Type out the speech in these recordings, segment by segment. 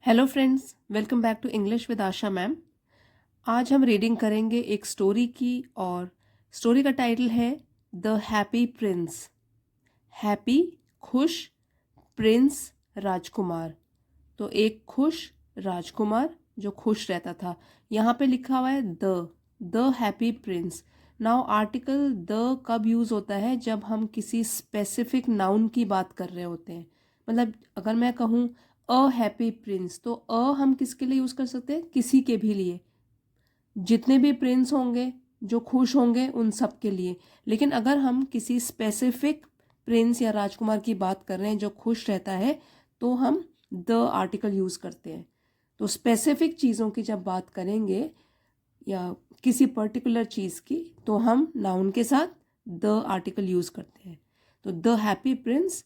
Hello friends, welcome back to English with Asha ma'am. आज हम reading करेंगे एक स्टोरी की और स्टोरी का टाइटल है द हैप्पी प्रिंस। हैप्पी खुश, प्रिंस राजकुमार। तो एक खुश राजकुमार जो खुश रहता था। यहाँ पे लिखा हुआ है the happy Prince. Now article the कब यूज़ होता है? जब हम किसी स्पेसिफिक नाउन की बात कर रहे होते हैं। मतलब अगर मैं कहूँ अ हैप्पी प्रिंस, तो हम किसके लिए यूज़ कर सकते हैं? किसी के भी लिए। जितने भी प्रिंस होंगे जो खुश होंगे उन सब के लिए। लेकिन अगर हम किसी स्पेसिफिक प्रिंस या राजकुमार की बात कर रहे हैं जो खुश रहता है, तो हम द आर्टिकल यूज़ करते हैं। तो स्पेसिफिक चीज़ों की जब बात करेंगे या किसी पर्टिकुलर चीज़ की, तो हम नाउन के साथ द आर्टिकल यूज़ करते हैं। तो द हैप्पी प्रिंस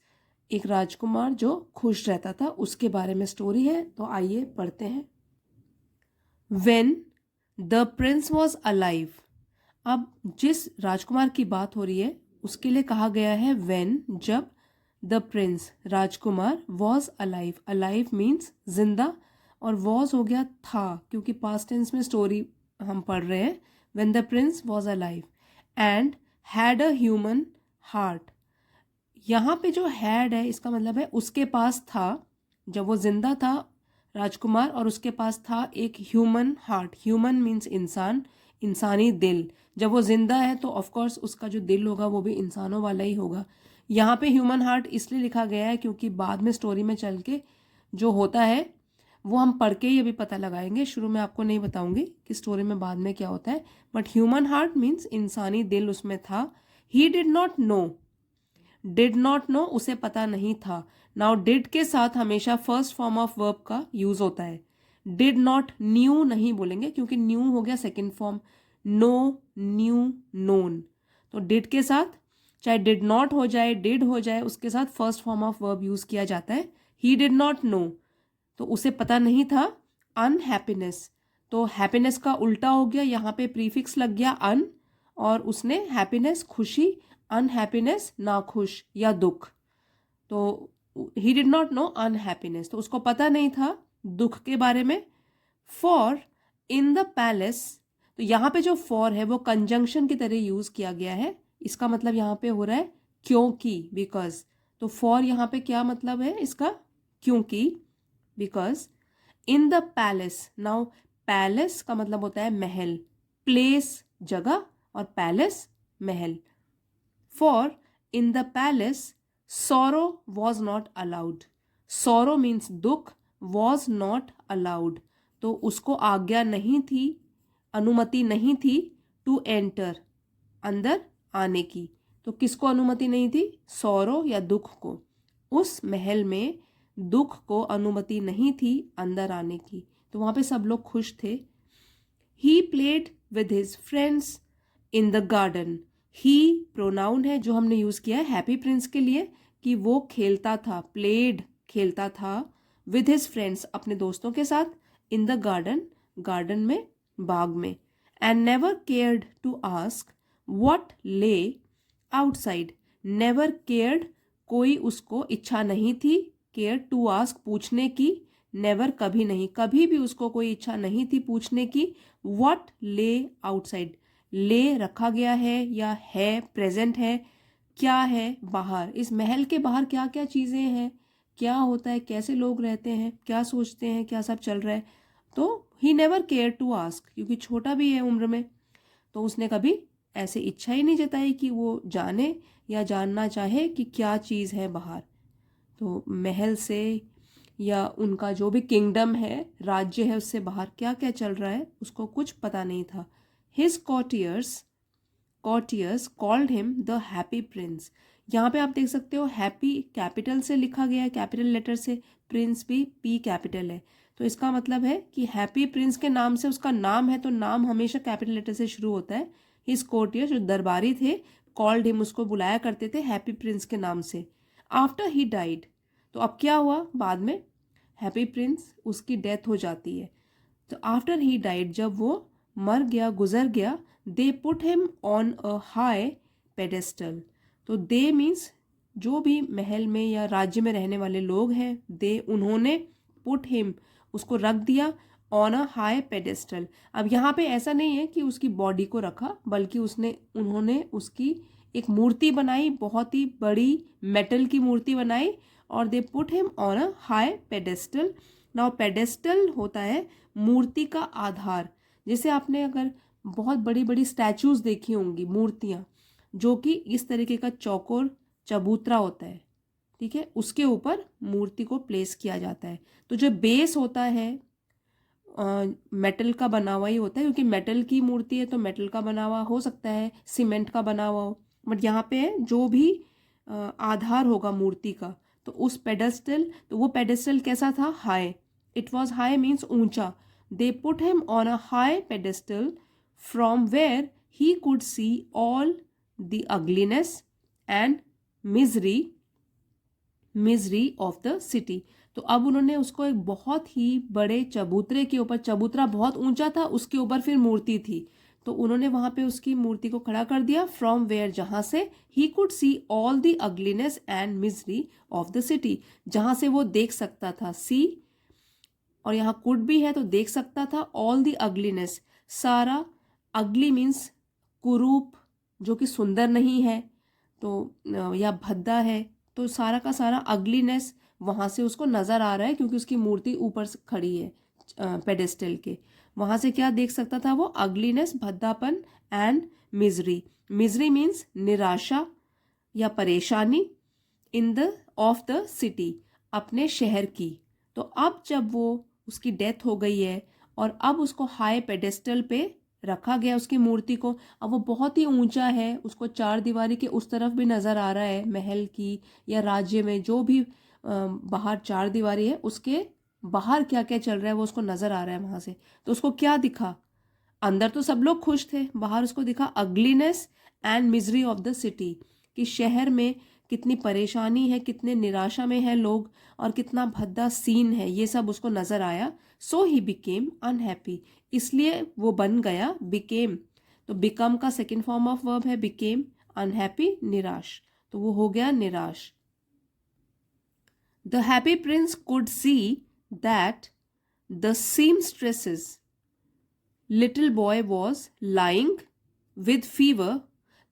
एक राजकुमार जो खुश रहता था, उसके बारे में स्टोरी है। तो आइए पढ़ते हैं। When the Prince was alive. अब जिस राजकुमार की बात हो रही है उसके लिए कहा गया है वेन, जब the Prince Rajkumar was alive. Alive means जिंदा, और वॉज हो गया था, क्योंकि पास्ट टेंस में स्टोरी हम पढ़ रहे हैं। When the Prince was alive and had a human heart. यहाँ पे जो हैड है इसका मतलब है उसके पास था, जब वो जिंदा था राजकुमार, और उसके पास था एक ह्यूमन हार्ट। ह्यूमन मीन्स इंसान, इंसानी दिल। जब वो जिंदा है तो ऑफ कोर्स उसका जो दिल होगा वो भी इंसानों वाला ही होगा। यहाँ पे ह्यूमन हार्ट इसलिए लिखा गया है क्योंकि बाद में स्टोरी में चल के जो होता है वो हम पढ़ के ही अभी पता लगाएंगे। शुरू में आपको नहीं बताऊंगी कि स्टोरी में बाद में क्या होता है। बट ह्यूमन हार्ट मीन्स इंसानी दिल उसमें था। He did not know, did not know उसे पता नहीं था। नाउ डिड के साथ हमेशा फर्स्ट फॉर्म ऑफ वर्ब का यूज होता है। डिड नॉट न्यू नहीं बोलेंगे क्योंकि न्यू हो गया second form. No, new, known. तो डिड के साथ चाहे डिड नॉट हो जाए, डिड हो जाए, उसके साथ first form of verb use किया जाता है। ही डिड नॉट नो, तो उसे पता नहीं था। अनहैप्पीनेस, तो हैप्पीनेस का उल्टा हो गया, यहाँ पे प्रीफिक्स लग गया अन, और उसने हैप्पीनेस खुशी, अनहैप्पीनेस नाखुश या दुख। तो he did not know unhappiness, तो उसको पता नहीं था दुख के बारे में। फॉर इन द पैलेस, तो यहाँ पे जो फॉर है वो कंजंक्शन की तरह यूज किया गया है। इसका मतलब यहाँ पे हो रहा है क्योंकि, बिकॉज। तो फॉर यहाँ पे क्या मतलब है इसका? क्योंकि, because. In the palace, now palace का मतलब होता है महल, प्लेस जगह, और palace Mahal. For in the palace sorrow was not allowed. sorrow means दुख, was not allowed, तो उसको आज्ञा नहीं थी, अनुमति नहीं थी, टू एंटर, अंदर आने की। तो किसको अनुमति नहीं थी? sorrow या दुख को। उस महल में दुख को अनुमति नहीं थी अंदर आने की। तो वहां पे सब लोग खुश थे। He played with his friends in the garden. He pronoun है जो हमने यूज किया है हैप्पी प्रिंस के लिए, कि वो खेलता था, प्लेड खेलता था, विद हिज फ्रेंड्स अपने दोस्तों के साथ, इन द गार्डन गार्डन में, बाग में। And never cared to ask what lay outside. Never cared, कोई उसको इच्छा नहीं थी, केयर टू आस्क पूछने की, नेवर कभी नहीं, कभी भी उसको कोई इच्छा नहीं थी पूछने की। व्हाट ले आउटसाइड, ले रखा गया है या है प्रेजेंट है, क्या है बाहर, इस महल के बाहर क्या क्या चीज़ें हैं, क्या होता है, कैसे लोग रहते हैं, क्या सोचते हैं, क्या सब चल रहा है। तो he never care to ask, क्योंकि छोटा भी है उम्र में, तो उसने कभी ऐसे इच्छा ही नहीं जताई कि वो जाने या जानना चाहे कि क्या चीज़ है बाहर। तो महल से या उनका जो भी किंगडम है, राज्य है, उससे बाहर क्या क्या चल रहा है उसको कुछ पता नहीं था। His कॉटियर्स called him the happy Prince. यहाँ पे आप देख सकते हो हैप्पी कैपिटल से लिखा गया है, कैपिटल लेटर से, प्रिंस भी पी कैपिटल है। तो इसका मतलब है कि हैप्पी प्रिंस के नाम से उसका नाम है, तो नाम हमेशा कैपिटल लेटर से शुरू होता है। हिज कोर्टियर्स जो दरबारी थे, कॉल्ड हिम उसको बुलाया करते थे हैप्पी प्रिंस के नाम से। आफ्टर ही डाइड, तो अब क्या हुआ बाद में? हैप्पी प्रिंस उसकी डेथ हो जाती है। तो आफ्टर ही डाइड, जब वो मर गया, गुजर गया, दे put him on a high pedestal. तो दे मीन्स जो भी महल में या राज्य में रहने वाले लोग हैं, दे उन्होंने, पुट हिम उसको रख दिया ऑन अ हाई पेडेस्टल। अब यहाँ पे ऐसा नहीं है कि उसकी बॉडी को रखा, बल्कि उन्होंने उसकी एक मूर्ति बनाई, बहुत ही बड़ी मेटल की मूर्ति बनाई, और दे put him on a high pedestal. Now pedestal होता है मूर्ति का आधार। जैसे आपने अगर बहुत बड़ी बड़ी स्टैचूज देखी होंगी, मूर्तियाँ, जो कि इस तरीके का चौकोर चबूतरा होता है, ठीक है, उसके ऊपर मूर्ति को प्लेस किया जाता है। तो जो बेस होता है मेटल का बना हुआ ही होता है, क्योंकि मेटल की मूर्ति है तो मेटल का बना हुआ हो सकता है, सीमेंट का बना हुआ हो, बट यहाँ पे जो भी आधार होगा मूर्ति का, तो उस पेडेस्टल, तो वो पेडेस्टल कैसा था? High. It was high means ऊंचा। They put him on a high pedestal from where he could see all the ugliness and misery of the city. तो अब उन्होंने उसको एक बहुत ही बड़े चबूतरे के ऊपर, चबूतरा बहुत ऊंचा था, उसके ऊपर फिर मूर्ति थी, तो उन्होंने वहां पे उसकी मूर्ति को खड़ा कर दिया, फ्रॉम वेयर, जहां से ही could see all the ugliness and misery of the city, जहां से वो देख सकता था, सी, और यहाँ कुड भी है तो देख सकता था, ऑल द अगलीनेस, सारा, अगली मीन्स कुरूप, जो कि सुंदर नहीं है, तो या भद्दा है, तो सारा का सारा अगलीनेस वहाँ से उसको नज़र आ रहा है, क्योंकि उसकी मूर्ति ऊपर से खड़ी है पेडेस्टल के। वहाँ से क्या देख सकता था वो? अगलीनेस, भद्दापन, एंड मिजरी। मिजरी मीन्स निराशा या परेशानी, in the of the city, अपने शहर की। तो अब जब वो, उसकी डेथ हो गई है और अब उसको हाई पेडेस्टल पे रखा गया, उसकी मूर्ति को, अब वो बहुत ही ऊंचा है, उसको चार दीवारी के उस तरफ भी नज़र आ रहा है, महल की या राज्य में जो भी बाहर चार दीवारी है, उसके बाहर क्या क्या चल रहा है वो उसको नज़र आ रहा है वहाँ से। तो उसको क्या दिखा? अंदर तो सब लोग खुश थे, बाहर उसको दिखा ugliness and misery of the city, कि शहर में कितनी परेशानी है, कितने निराशा में है लोग, और कितना भद्दा सीन है, ये सब उसको नजर आया। सो ही बिकेम अनहैप्पी, इसलिए वो बन गया, बिकेम, तो बिकम का सेकेंड फॉर्म ऑफ वर्ब है बिकेम, अनहैप्पी निराश, तो वो हो गया निराश। The happy Prince could see that the seamstresses little boy was lying with fever.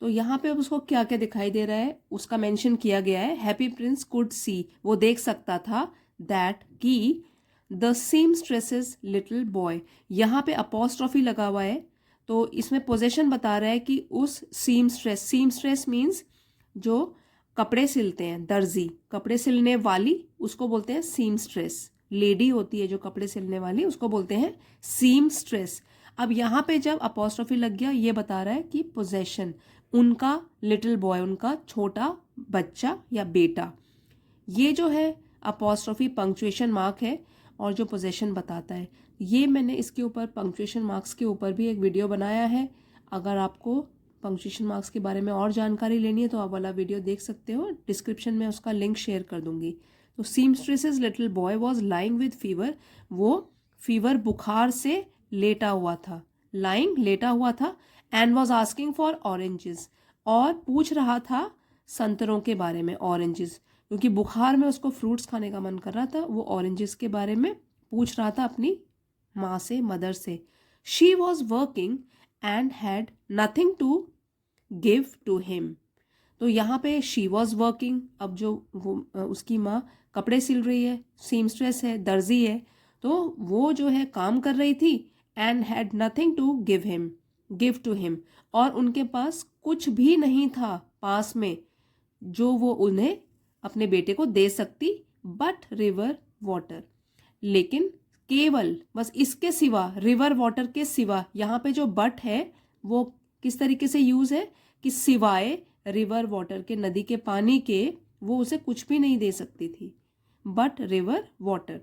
तो यहाँ पे अब उसको क्या क्या दिखाई दे रहा है उसका मेंशन किया गया है। हैप्पी प्रिंस कुड सी, वो देख सकता था, दैट की, द seamstresses लिटिल बॉय, यहाँ पे अपॉस्ट्रॉफी लगा हुआ है, तो इसमें पोजेशन बता रहा है कि उस सीमस्ट्रेस मीन्स जो कपड़े सिलते हैं, दर्जी, कपड़े सिलने वाली, उसको बोलते हैं सीमस्ट्रेस। लेडी होती है जो कपड़े सिलने वाली, उसको बोलते हैं सीमस्ट्रेस। अब यहाँ पे जब अपॉस्ट्रोफी लग गया, ये बता रहा है कि पोजेशन, उनका लिटिल बॉय, उनका छोटा बच्चा या बेटा, ये जो है अपॉस्ट्रोफी पंक्चुएशन मार्क है, और जो पोजेशन बताता है, ये मैंने इसके ऊपर पंक्चुएशन मार्क्स के ऊपर भी एक वीडियो बनाया है। अगर आपको पंक्चुएशन मार्क्स के बारे में और जानकारी लेनी है तो आप वाला वीडियो देख सकते हो, डिस्क्रिप्शन में उसका लिंक शेयर कर दूंगी। तो seamstress's little boy was lying with fever, वो फीवर, बुखार से लेटा हुआ था, लाइंग, लेटा हुआ था, and was asking for oranges, और पूछ रहा था संतरों के बारे में, ऑरेंजेस, क्योंकि बुखार में उसको फ्रूट्स खाने का मन कर रहा था, वो ऑरेंजेस के बारे में पूछ रहा था अपनी माँ से, मदर से। She was working and had nothing to give to him. तो यहाँ पे शी वॉज वर्किंग, अब जो वो उसकी माँ कपड़े सिल रही है, सीमस्ट्रेस है, दर्जी है, तो वो जो है काम कर रही थी, and had nothing to give to him, और उनके पास कुछ भी नहीं था पास में जो वो उन्हें, अपने बेटे को दे सकती, बट रिवर वाटर, लेकिन केवल, बस इसके सिवा, रिवर वाटर के सिवा, यहाँ पे जो बट है वो किस तरीके से यूज है कि सिवाय रिवर वाटर के, नदी के पानी के, वो उसे कुछ भी नहीं दे सकती थी, but river water.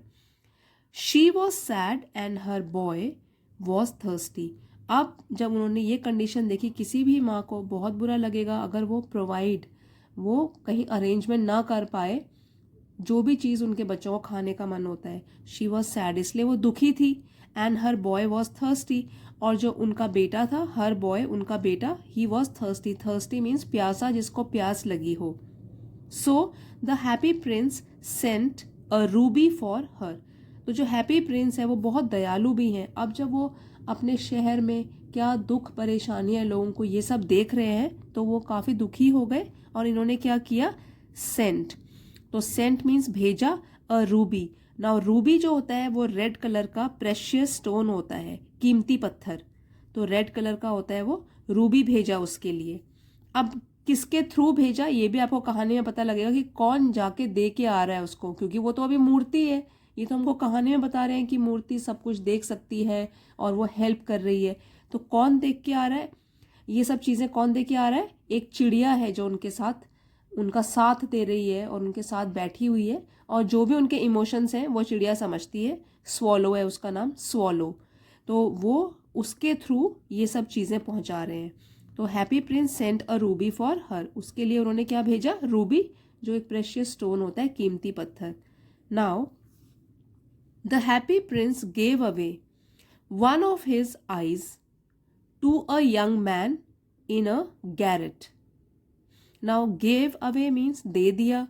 She was sad and her boy was thirsty. अब जब उन्होंने ये कंडीशन देखी, किसी भी माँ को बहुत बुरा लगेगा अगर वो वो कहीं अरेंजमेंट ना कर पाए, जो भी चीज़ उनके बच्चों को खाने का मन होता है। शी वॉज सैड, इसलिए वो दुखी थी, and her boy was thirsty, और जो उनका बेटा था, हर बॉय, उनका बेटा, he was thirsty, thirsty means प्यासा, जिसको प्यास लगी हो। So the happy Prince sent a Ruby for her. तो जो हैप्पी प्रिंस है वो बहुत दयालु भी हैं। अब जब वो अपने शहर में क्या दुख परेशानियां लोगों को ये सब देख रहे हैं तो वो काफ़ी दुखी हो गए और इन्होंने क्या किया, सेंट। तो सेंट मीन्स भेजा अ रूबी। नाउ रूबी जो होता है वो रेड कलर का प्रेशियस स्टोन होता है, कीमती पत्थर। तो रेड कलर का होता है वो, रूबी भेजा उसके लिए। अब किसके थ्रू भेजा ये भी आपको कहानी में पता लगेगा कि कौन जाके दे के आ रहा है उसको, क्योंकि वो तो अभी मूर्ति है। ये तो हमको कहानी में बता रहे हैं कि मूर्ति सब कुछ देख सकती है और वो हेल्प कर रही है। तो कौन देख के आ रहा है, ये सब चीज़ें कौन दे के आ रहा है, एक चिड़िया है जो उनके साथ उनका साथ दे रही है और उनके साथ बैठी हुई है, और जो भी उनके इमोशंस हैं वो चिड़िया समझती है। स्वॉलो है उसका नाम, स्वॉलो। तो वो उसके थ्रू ये सब चीज़ें पहुंचा रहे हैं। तो happy Prince sent a Ruby for her, उसके लिए उन्होंने क्या भेजा, रूबी, जो एक प्रेशियस स्टोन होता है, कीमती पत्थर। Now the happy prince gave away one of his eyes to a young man in a garret. Now gave away means दे दिया,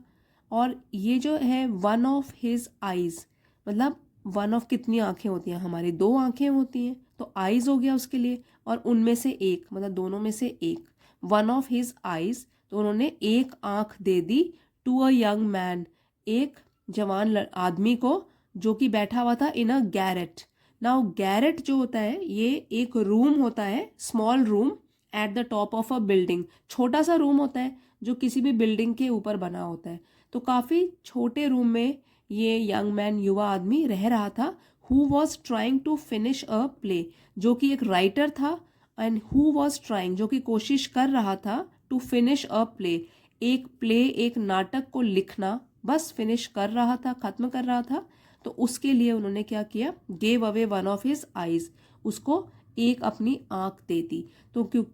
और ये जो है वन ऑफ हिज आईज, मतलब वन ऑफ कितनी आंखें होती हैं हमारी, 2 आंखें होती हैं, तो आईज हो गया उसके लिए, और उनमें से एक, मतलब दोनों में से एक, वन ऑफ हिज आईज, तो उन्होंने एक आंख दे दी टू अ यंग मैन, एक जवान आदमी को जो कि बैठा हुआ था इन अ गैरेट। नाउ गैरेट जो होता है ये एक रूम होता है, small room at the top of a building, छोटा सा रूम होता है जो किसी भी बिल्डिंग के ऊपर बना होता है। तो काफ़ी छोटे रूम में ये यंग मैन, युवा आदमी रह रहा था। Who was trying to finish a play, जो कि एक राइटर था, एंड हु वॉज ट्राइंग, जो कि कोशिश कर रहा था, टू फिनिश अ प्ले, एक प्ले, एक नाटक को लिखना, बस फिनिश कर रहा था, खत्म कर रहा था। तो उसके लिए उन्होंने क्या किया, gave away one of his eyes, उसको एक अपनी आंख दे दी। तो क्यों,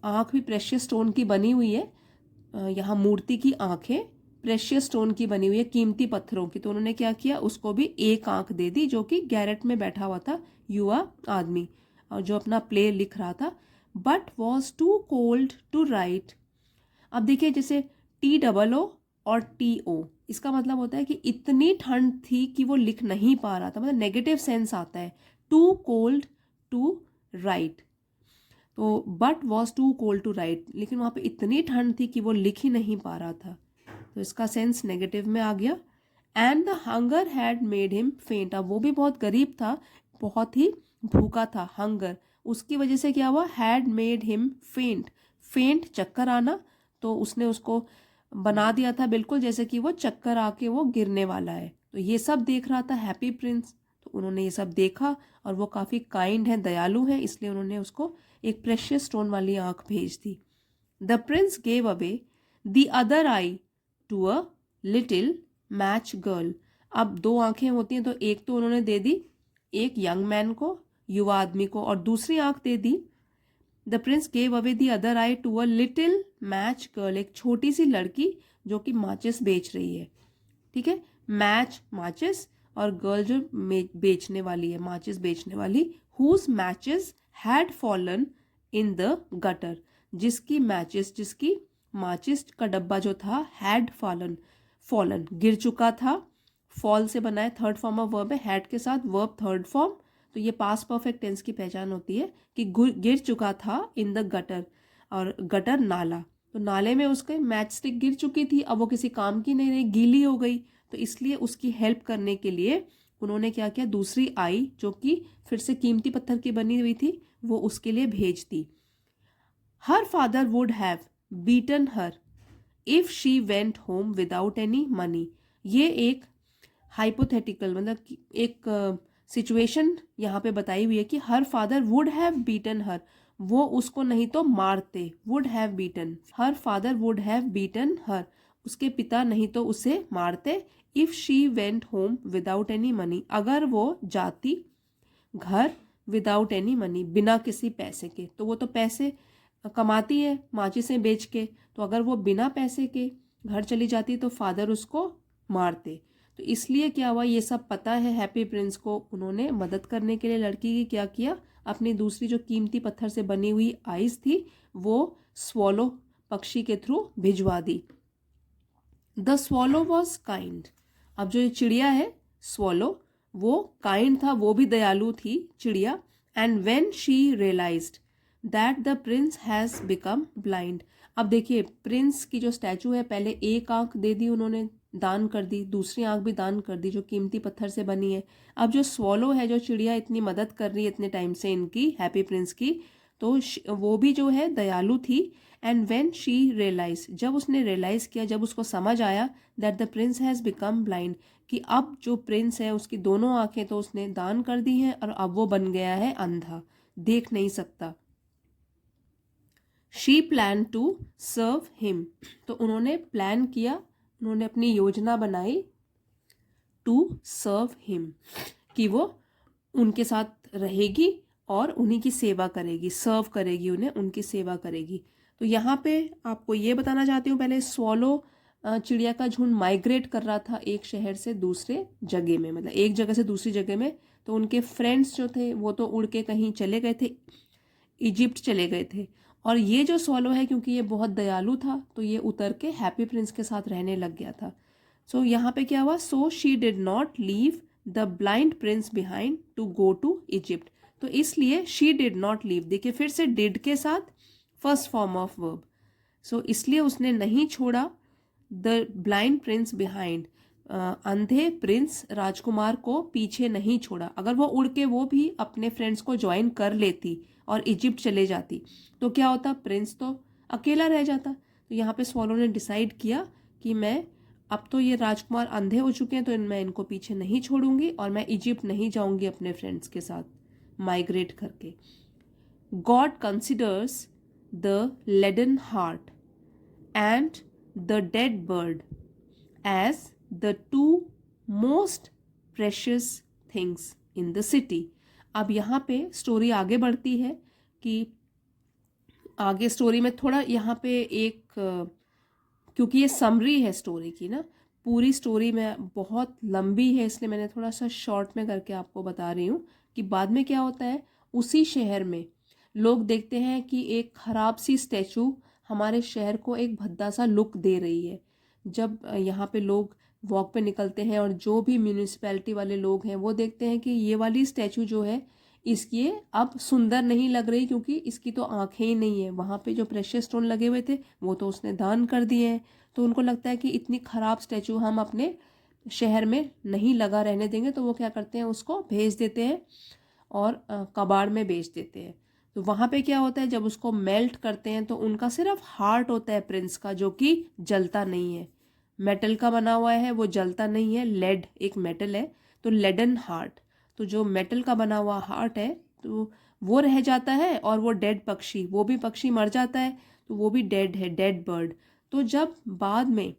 आंख भी प्रेशियस स्टोन की बनी हुई है, यहाँ मूर्ति की आंखें प्रेशियस स्टोन की बनी हुई है, कीमती पत्थरों की। तो उन्होंने क्या किया, उसको भी एक आंख दे दी, जो कि गैरेट में बैठा हुआ था युवा आदमी, और जो अपना प्ले लिख रहा था। But was too cold to write. अब देखिए, जैसे TOO और TO, इसका मतलब होता है कि इतनी ठंड थी कि वो लिख नहीं पा रहा था, मतलब नेगेटिव सेंस आता है, टू कोल्ड टू राइट। तो but was too cold to write, लेकिन वहाँ पे इतनी ठंड थी कि वो लिख ही नहीं पा रहा था, तो इसका सेंस नेगेटिव में आ गया। And the hunger had made him फेंट, अब वो भी बहुत गरीब था, बहुत ही भूखा था, हंगर, उसकी वजह से क्या हुआ, हैड मेड हिम फेंट, फेंट चक्कर आना, तो उसने उसको बना दिया था बिल्कुल जैसे कि वो चक्कर आके वो गिरने वाला है। तो ये सब देख रहा था हैप्पी प्रिंस, तो उन्होंने ये सब देखा, और वो काफ़ी काइंड है, दयालु है, इसलिए उन्होंने उसको एक प्रेशियस स्टोन वाली आंख भेज दी। The prince gave away the other eye to a little match girl. अब 2 आंखें होती हैं, तो एक तो उन्होंने दे दी एक यंग मैन को, युवा आदमी को, और दूसरी आंख दे दी, the prince gave away the other eye to a little match girl, एक छोटी सी लड़की जो कि माचिस बेच रही है। ठीक है, मैच माचिस, और गर्ल जो बेचने वाली है, माचिस बेचने वाली, whose matches had fallen in the gutter, जिसकी मैचिस, जिसकी माचिस का डब्बा जो था, हैड फॉलन, फॉलन गिर चुका था, फॉल से बना है, थर्ड फॉर्म ऑफ वर्ब है, हैड के साथ वर्ब थर्ड फॉर्म, तो ये पास्ट परफेक्ट टेंस की पहचान होती है कि गिर चुका था इन द गटर, और गटर नाला, तो नाले में उसके मैच स्टिक गिर चुकी थी, अब वो किसी काम की नहीं रही, गीली हो गई, तो इसलिए उसकी हेल्प करने के लिए उन्होंने क्या किया, दूसरी आई जो कि फिर से कीमती पत्थर की बनी हुई थी, वो उसके लिए भेज दी। Her father would have beaten her if she went home without any money, ये एक हाइपोथेटिकल, मतलब एक सिचुएशन यहाँ पे बताई हुई है कि her father would have beaten her, वो उसको नहीं तो मारते, would have beaten, her father would have beaten her, उसके पिता नहीं तो उसे मारते, if she went home without any money, अगर वो जाती घर विदाउट एनी मनी, बिना किसी पैसे के, तो वो तो पैसे कमाती है माचिसें बेच के, तो अगर वो बिना पैसे के घर चली जाती तो फादर उसको मारते। तो इसलिए क्या हुआ, ये सब पता है हैप्पी प्रिंस को, उन्होंने मदद करने के लिए लड़की की क्या किया, अपनी दूसरी जो कीमती पत्थर से बनी हुई आइस थी वो स्वॉलो पक्षी के थ्रू भिजवा दी। द स्वॉलो वॉज काइंड, अब जो ये चिड़िया है स्वॉलो, वो काइंड था, वो भी दयालु थी चिड़िया। And when she realised that the prince has become blind. अब देखिए प्रिंस की जो स्टैचू है, पहले एक आंख दे दी उन्होंने, दान कर दी, दूसरी आंख भी दान कर दी जो कीमती पत्थर से बनी है। अब जो स्वॉलो है, जो चिड़िया इतनी मदद कर रही है इतने टाइम से इनकी, हैप्पी प्रिंस की, तो वो भी जो है दयालु थी। एंड व्हेन शी रियलाइज, जब उसने रियलाइज किया, जब उसको समझ आया that the prince has become blind, कि अब जो प्रिंस है उसकी दोनों आंखें तो उसने दान कर दी हैं और अब वो बन गया है अंधा, देख नहीं सकता। She plan to serve him, तो उन्होंने प्लान किया, उन्होंने अपनी योजना बनाई टू सर्व हिम, कि वो उनके साथ रहेगी और उन्हीं की सेवा करेगी, सर्व करेगी उन्हें, उनकी सेवा करेगी। तो यहाँ पे आपको ये बताना चाहती हूँ, पहले स्वॉलो चिड़िया का झुंड माइग्रेट कर रहा था एक शहर से दूसरे जगह में, मतलब एक जगह से दूसरी जगह में। तो उनके फ्रेंड्स जो थे वो तो उड़ के कहीं चले गए थे, इजिप्ट चले गए थे। और ये जो स्वॉलो है, क्योंकि ये बहुत दयालु था, तो ये उतर के हैप्पी प्रिंस के साथ रहने लग गया था। सो यहाँ पे क्या हुआ, so she did not leave the blind prince behind to go to Egypt. तो इसलिए शी डिड नॉट लीव, देखिए फिर से डिड के साथ फर्स्ट फॉर्म ऑफ वर्ब। सो इसलिए उसने नहीं छोड़ा द ब्लाइंड प्रिंस बिहाइंड, अंधे प्रिंस राजकुमार को पीछे नहीं छोड़ा। अगर वो उड़ के वो भी अपने फ्रेंड्स को ज्वाइन कर लेती और इजिप्ट चले जाती तो क्या होता, प्रिंस तो अकेला रह जाता। तो यहाँ पे स्वॉलो ने डिसाइड किया कि मैं, अब तो ये राजकुमार अंधे हो चुके हैं तो मैं इनको पीछे नहीं छोड़ूंगी और मैं इजिप्ट नहीं जाऊंगी अपने फ्रेंड्स के साथ माइग्रेट करके। God considers the laden heart and the dead bird as the two most precious things in the city. अब यहाँ पे स्टोरी आगे बढ़ती है कि आगे स्टोरी में थोड़ा यहाँ पे एक क्योंकि ये समरी है स्टोरी की ना, पूरी स्टोरी में बहुत लंबी है इसलिए मैंने थोड़ा सा शॉर्ट में करके आपको बता रही हूँ कि बाद में क्या होता है। उसी शहर में लोग देखते हैं कि एक खराब सी स्टैचू हमारे शहर को एक भद्दा सा लुक दे रही है। जब यहाँ पे लोग वॉक पे निकलते हैं और जो भी म्यूनिसिपैलिटी वाले लोग हैं वो देखते हैं कि ये वाली स्टैचू जो है इसकी अब सुंदर नहीं लग रही, क्योंकि इसकी तो आंखें ही नहीं है, वहाँ पे जो प्रेशियस स्टोन लगे हुए थे वो तो उसने दान कर दिए हैं। तो उनको लगता है कि इतनी ख़राब स्टैचू हम अपने शहर में नहीं लगा रहने देंगे, तो वो क्या करते हैं, उसको भेज देते हैं और कबाड़ में बेच देते हैं। तो वहाँ पे क्या होता है, जब उसको मेल्ट करते हैं तो उनका सिर्फ हार्ट होता है प्रिंस का, जो कि जलता नहीं है, मेटल का बना हुआ है, वो जलता नहीं है, लेड एक मेटल है, तो लेडन हार्ट। तो जो मेटल का बना हुआ हार्ट है तो वो रह जाता है, और वो डेड पक्षी, वो भी पक्षी मर जाता है तो वो भी डेड है, डेड बर्ड। तो जब बाद में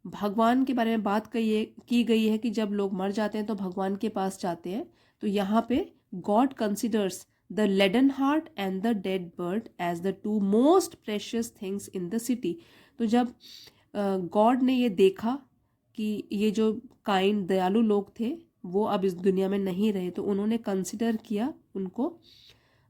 भगवान के बारे में बात की गई है कि जब लोग मर जाते हैं तो भगवान के पास जाते हैं, तो यहाँ पे God considers the laden heart and the dead bird as the two most precious things in the city. तो जब गॉड ने ये देखा कि ये जो काइंड दयालु लोग थे वो अब इस दुनिया में नहीं रहे, तो उन्होंने कंसिडर किया उनको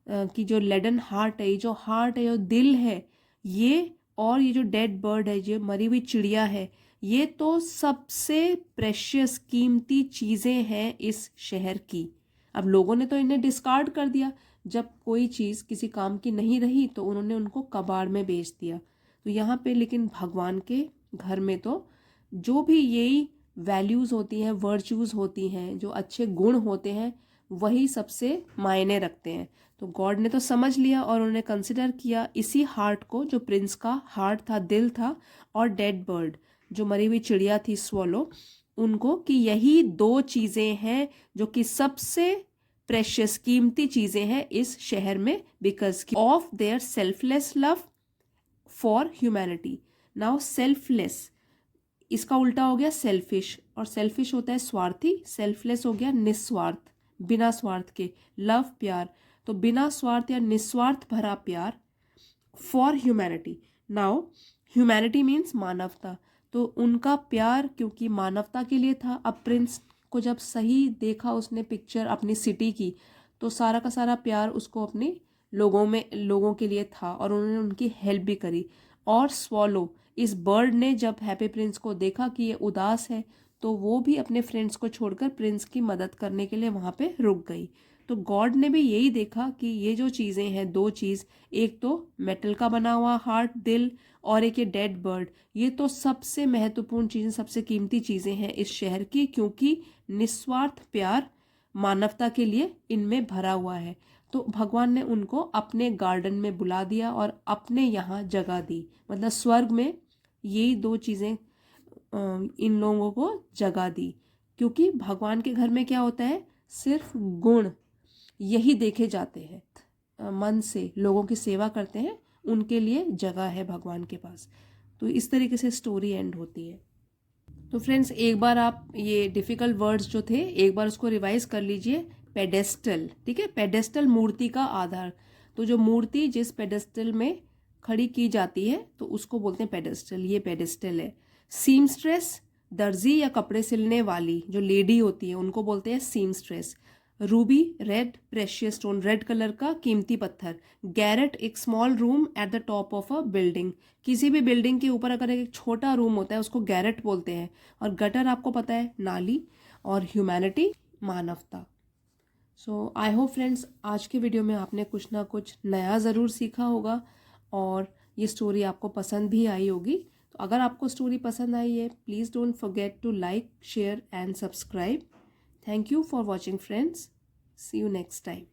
कि जो लेडन हार्ट है, ये जो हार्ट है, जो दिल है, ये और ये जो डेड बर्ड है, जो मरी हुई चिड़िया है, ये तो सबसे प्रेशियस कीमती चीज़ें हैं इस शहर की। अब लोगों ने तो इन्हें डिस्कार्ड कर दिया, जब कोई चीज़ किसी काम की नहीं रही तो उन्होंने उनको कबाड़ में बेच दिया। तो यहाँ पे लेकिन भगवान के घर में तो जो भी यही वैल्यूज़ होती हैं, वर्च्यूज़ होती हैं, जो अच्छे गुण होते हैं, वही सबसे मायने रखते हैं। तो गॉड ने तो समझ लिया और उन्होंने कंसिडर किया इसी हार्ट को, जो प्रिंस का हार्ट था, दिल था, और डेड बर्ड जो मरी हुई चिड़िया थी स्वॉलो, उनको, कि यही दो चीज़ें हैं जो कि सबसे प्रेशियस कीमती चीज़ें हैं इस शहर में, because of their selfless love for humanity. Now selfless, इसका उल्टा हो गया सेल्फिश, और सेल्फिश होता है स्वार्थी, सेल्फलेस हो गया निस्वार्थ, बिना स्वार्थ के, लव प्यार, तो बिना स्वार्थ या निस्वार्थ भरा प्यार for humanity. Now humanity means मानवता, तो उनका प्यार क्योंकि मानवता के लिए था। अब प्रिंस को जब सही देखा उसने पिक्चर अपनी सिटी की, तो सारा का सारा प्यार उसको अपने लोगों के लिए था और उन्होंने उनकी हेल्प भी करी। और स्वॉलो, इस बर्ड ने जब हैप्पी प्रिंस को देखा कि ये उदास है, तो वो भी अपने फ्रेंड्स को छोड़कर प्रिंस की मदद करने के लिए वहाँ पे रुक गई। तो गॉड ने भी यही देखा कि ये जो चीज़ें हैं, दो चीज़, एक तो मेटल का बना हुआ हार्ट, दिल, और एक ये डेड बर्ड, ये तो सबसे महत्वपूर्ण चीज़ें, सबसे कीमती चीज़ें हैं इस शहर की, क्योंकि निस्वार्थ प्यार मानवता के लिए इनमें भरा हुआ है। तो भगवान ने उनको अपने गार्डन में बुला दिया और अपने यहाँ जगह दी, मतलब स्वर्ग में यही दो चीज़ें इन लोगों को जगह दी। क्योंकि भगवान के घर में क्या होता है, सिर्फ गुण यही देखे जाते हैं। मन से लोगों की सेवा करते हैं, उनके लिए जगह है भगवान के पास। तो इस तरीके से स्टोरी एंड होती है। तो फ्रेंड्स, एक बार आप ये डिफ़िकल्ट वर्ड्स जो थे एक बार उसको रिवाइज कर लीजिए। पेडेस्टल, ठीक है, पेडेस्टल मूर्ति का आधार। तो जो मूर्ति जिस पेडेस्टल में खड़ी की जाती है तो उसको बोलते हैं पेडेस्टल, ये पेडेस्टल है। सीमस्ट्रेस, दर्जी या कपड़े सिलने वाली जो लेडी होती है उनको बोलते हैं seamstress. Ruby, red precious stone, red colour का कीमती पत्थर। गैरेट, एक small room at the top of a building, किसी भी बिल्डिंग के ऊपर अगर एक छोटा रूम होता है उसको गैरेट बोलते हैं। और गटर आपको पता है, नाली। और ह्यूमैनिटी, मानवता। सो आई होप फ्रेंड्स, आज के वीडियो में आपने कुछ ना कुछ नया ज़रूर सीखा होगा और ये स्टोरी आपको पसंद भी आई होगी। तो अगर आपको स्टोरी पसंद आई है, please don't forget to like, share and subscribe. Thank you for watching friends. See you next time.